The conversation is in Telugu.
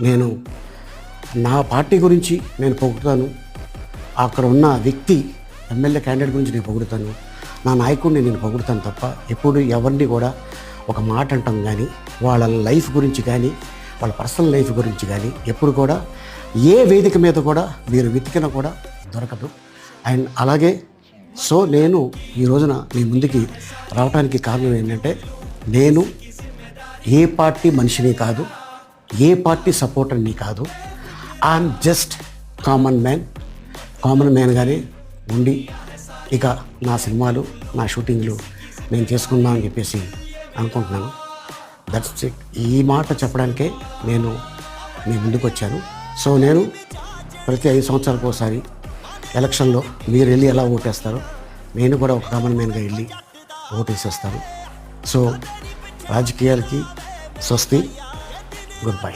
నేను నా పార్టీ గురించి నేను పొగుడుతాను, అక్కడ ఉన్న వ్యక్తి ఎమ్మెల్యే క్యాండిడేట్ గురించి నేను పొగుడుతాను, నా నాయకుడిని నేను పొగుడుతాను తప్ప ఎప్పుడు ఎవరిని కూడా ఒక మాట అంటాం కానీ వాళ్ళ లైఫ్ గురించి కానీ వాళ్ళ పర్సనల్ లైఫ్ గురించి కానీ ఎప్పుడు కూడా ఏ వేదిక మీద కూడా మీరు వెతికినా కూడా దొరకదు. అండ్ అలాగే సో నేను ఈ రోజున మీ ముందుకి రావడానికి కారణం ఏంటంటే నేను ఏ పార్టీ మనిషిని కాదు, ఏ పార్టీ సపోర్టర్ని కాదు. ఐఎమ్ జస్ట్ కామన్ మ్యాన్గానే ఉండి ఇక నా సినిమాలు నా షూటింగ్లు నేను చేసుకుందాం అని చెప్పేసి అనుకుంటున్నాను. That's it. ఈ మాట చెప్పడానికే నేను మీ ముందుకు వచ్చాను. సో నేను ప్రతి 5 సంవత్సరాలకు ఒకసారి ఎలక్షన్లో మీరు వెళ్ళి ఎలా ఓటేస్తారో నేను కూడా ఒక కామన్ మ్యాన్గా వెళ్ళి ఓటేసేస్తాను. సో రాజకీయాలకి స్వస్తి, గుడ్ బై.